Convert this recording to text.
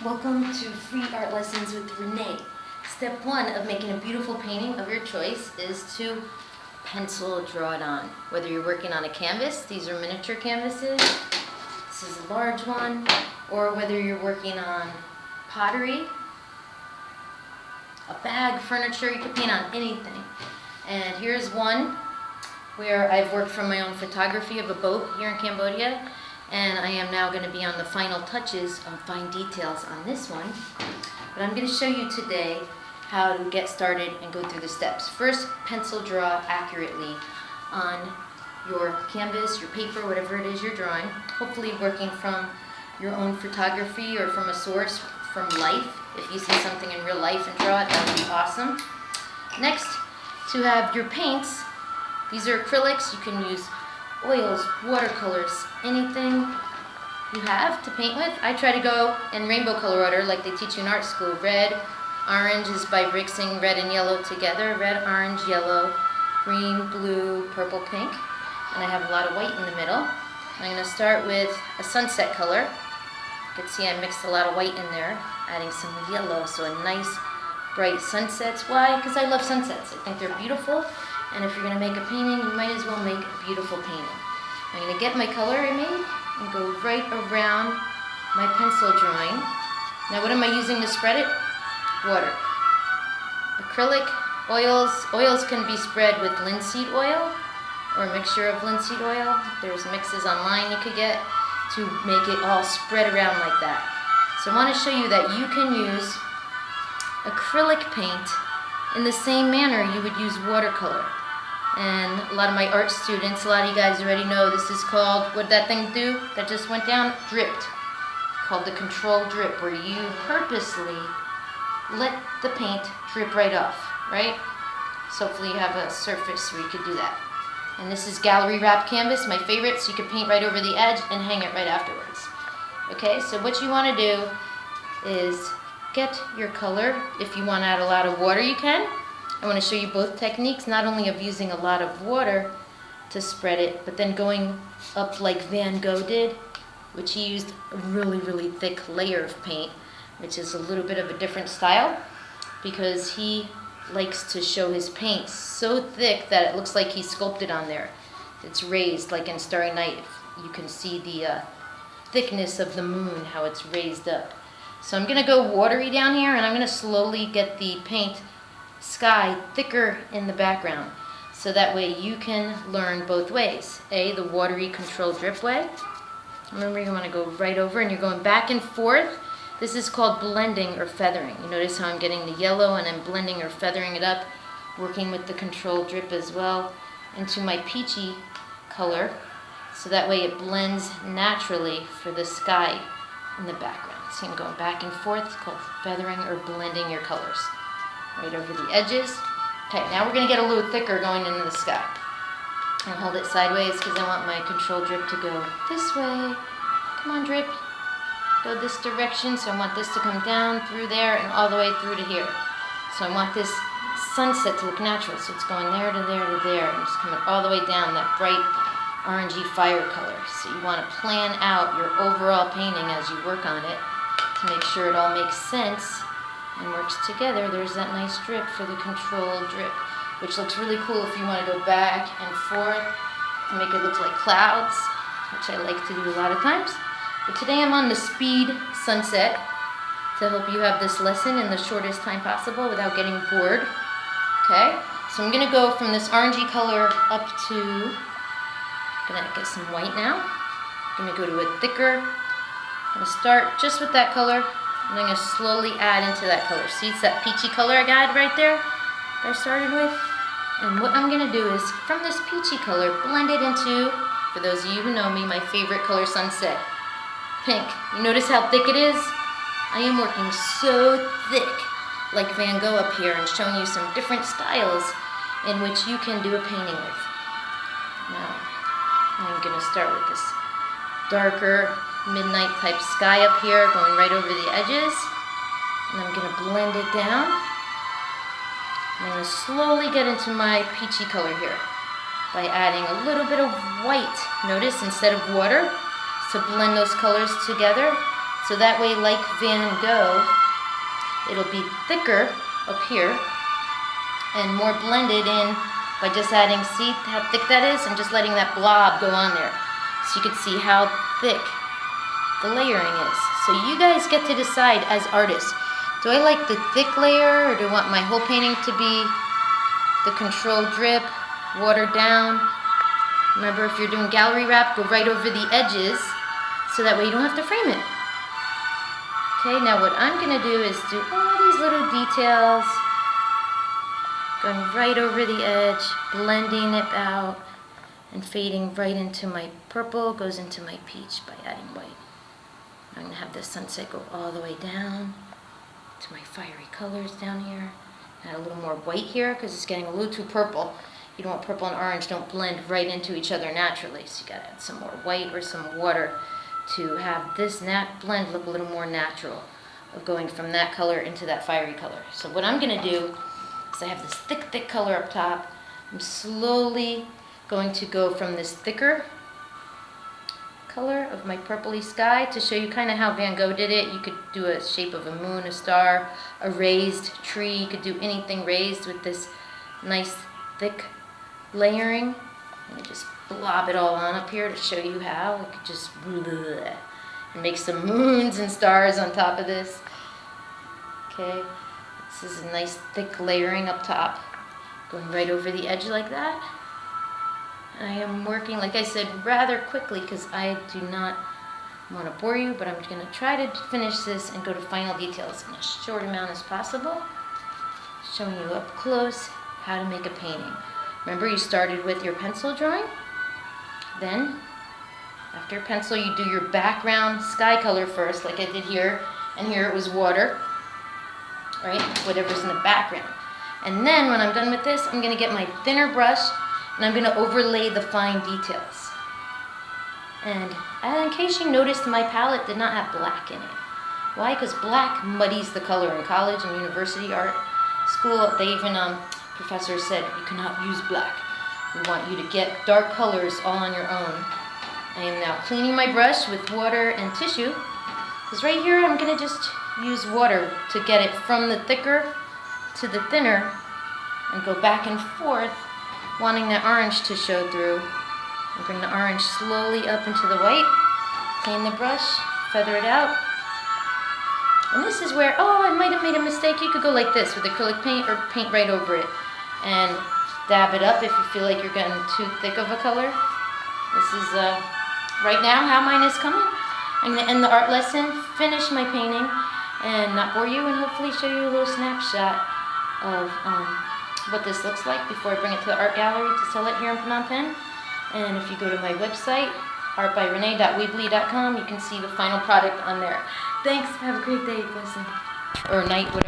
Welcome to Free Art Lessons with Renee. Step one of making a beautiful painting of your choice is to pencil draw it on. Whether you're working on a canvas, these are miniature canvases, this is a large one, or whether you're working on pottery, a bag, furniture, you can paint on anything. And here's one where I've worked from my own photography of a boat here in Cambodia. And I am now going to be on the final touches of fine details on this one. But I'm going to show you today how to get started and go through the steps. First, pencil draw accurately on your canvas, your paper, whatever it is you're drawing. Hopefully working from your own photography or from a source from life. If you see something in real life and draw it, that would be awesome. Next, to have your paints. These are acrylics. You can use oils, watercolors, anything you have to paint with. I try to go in rainbow color order like they teach you in art school. Red, orange is by mixing red and yellow together. Red, orange, yellow, green, blue, purple, pink. And I have a lot of white in the middle. I'm going to start with a sunset color. You can see I mixed a lot of white in there, adding some yellow, so a nice bright sunsets. Why? Because I love sunsets. I think they're beautiful. And if you're going to make a painting, you might as well make a beautiful painting. I'm going to get my color I made and go right around my pencil drawing. Now what am I using to spread it? Water. Acrylic, oils. Oils can be spread with linseed oil or a mixture of linseed oil. There's mixes online you could get to make it all spread around like that. So I want to show you that you can use acrylic paint in the same manner you would use watercolor. And a lot of my art students, a lot of you guys already know this is called, what did that thing do that just went down? Dripped. Called the control drip, where you purposely let the paint drip right off, right? So hopefully you have a surface where you could do that. And this is gallery wrap canvas, my favorite, so you can paint right over the edge and hang it right afterwards. Okay, so what you want to do is get your color. If you want to add a lot of water, you can. I want to show you both techniques, not only of using a lot of water to spread it, but then going up like Van Gogh did, which he used a really, really thick layer of paint, which is a little bit of a different style, because he likes to show his paint so thick that it looks like he sculpted on there. It's raised, like in Starry Night. You can see the thickness of the moon, how it's raised up. So I'm going to go watery down here, and I'm going to slowly get the paint sky thicker in the background, so that way you can learn both ways. A, the watery control drip way. Remember, you want to go right over and you're going back and forth. This is called blending or feathering. You notice how I'm getting the yellow and I'm blending or feathering it up, working with the control drip as well into my peachy color, so that way it blends naturally for the sky in the background. See, I'm going back and forth. It's called feathering or blending your colors. Right over the edges. Okay, now we're going to get a little thicker going into the sky. And hold it sideways because I want my control drip to go this way. Come on, drip. Go this direction. So I want this to come down through there and all the way through to here. So I want this sunset to look natural. So it's going there to there to there. And just coming all the way down, that bright orangey fire color. So you want to plan out your overall painting as you work on it to make sure it all makes sense and works together. There's that nice drip for the control drip, which looks really cool if you want to go back and forth to make it look like clouds, which I like to do a lot of times. But today I'm on the speed sunset to help you have this lesson in the shortest time possible without getting bored. Okay, so I'm going to go from this orangey color up to, I'm going to get some white now. I'm going to go to a thicker, I'm going to start just with that color. I'm going to slowly add into that color. See, it's that peachy color I got right there that I started with. And what I'm going to do is, from this peachy color, blend it into, for those of you who know me, my favorite color, sunset. Pink. You notice how thick it is? I am working so thick, like Van Gogh up here, and showing you some different styles in which you can do a painting with. Now, I'm going to start with this darker midnight type sky up here, going right over the edges, and I'm going to blend it down. I'm going to slowly get into my peachy color here by adding a little bit of white, notice, instead of water, to blend those colors together. So that way, like Van Gogh, it'll be thicker up here and more blended in by just adding, see how thick that is, and just letting that blob go on there. So you can see how thick the layering is. So you guys get to decide as artists. Do I like the thick layer, or do I want my whole painting to be the controlled drip, watered down? Remember, if you're doing gallery wrap, go right over the edges, so that way you don't have to frame it. Okay, now what I'm gonna do is do all these little details, going right over the edge, blending it out, and fading right into my purple, goes into my peach by adding white. I'm gonna have the sunset go all the way down to my fiery colors down here. Add a little more white here because it's getting a little too purple. You don't want purple and orange, don't blend right into each other naturally. So you gotta add some more white or some water to have this blend look a little more natural, of going from that color into that fiery color. So what I'm gonna do is I have this thick color up top. I'm slowly going to go from this thicker color of my purpley sky to show you kind of how Van Gogh did it. You could do a shape of a moon, a star, a raised tree. You could do anything raised with this nice thick layering. Let me just blob it all on up here to show you how. I could just and make some moons and stars on top of this. Okay, this is a nice thick layering up top, going right over the edge like that. I am working, like I said, rather quickly because I do not want to bore you, but I'm going to try to finish this and go to final details in as short amount as possible, showing you up close how to make a painting. Remember, you started with your pencil drawing. Then, after pencil, you do your background sky color first, like I did here, and here it was water, right? Whatever's in the background. And then, when I'm done with this, I'm going to get my thinner brush, and I'm going to overlay the fine details. And in case you noticed, my palette did not have black in it. Why? Because black muddies the color. In college and university art school, they even, professors said, you cannot use black. We want you to get dark colors all on your own. I am now cleaning my brush with water and tissue, because right here I'm going to just use water to get it from the thicker to the thinner and go back and forth, wanting the orange to show through. And bring the orange slowly up into the white, clean the brush, feather it out. And this is where, I might have made a mistake. You could go like this with acrylic paint or paint right over it and dab it up if you feel like you're getting too thick of a color. This is right now how mine is coming. I'm going to end the art lesson, finish my painting, and not bore you, and hopefully show you a little snapshot of what this looks like before I bring it to the art gallery to sell it here in Phnom Penh. And if you go to my website, artbyrenee.weebly.com, you can see the final product on there. Thanks. Have a great day. Blessing. Or night, whatever.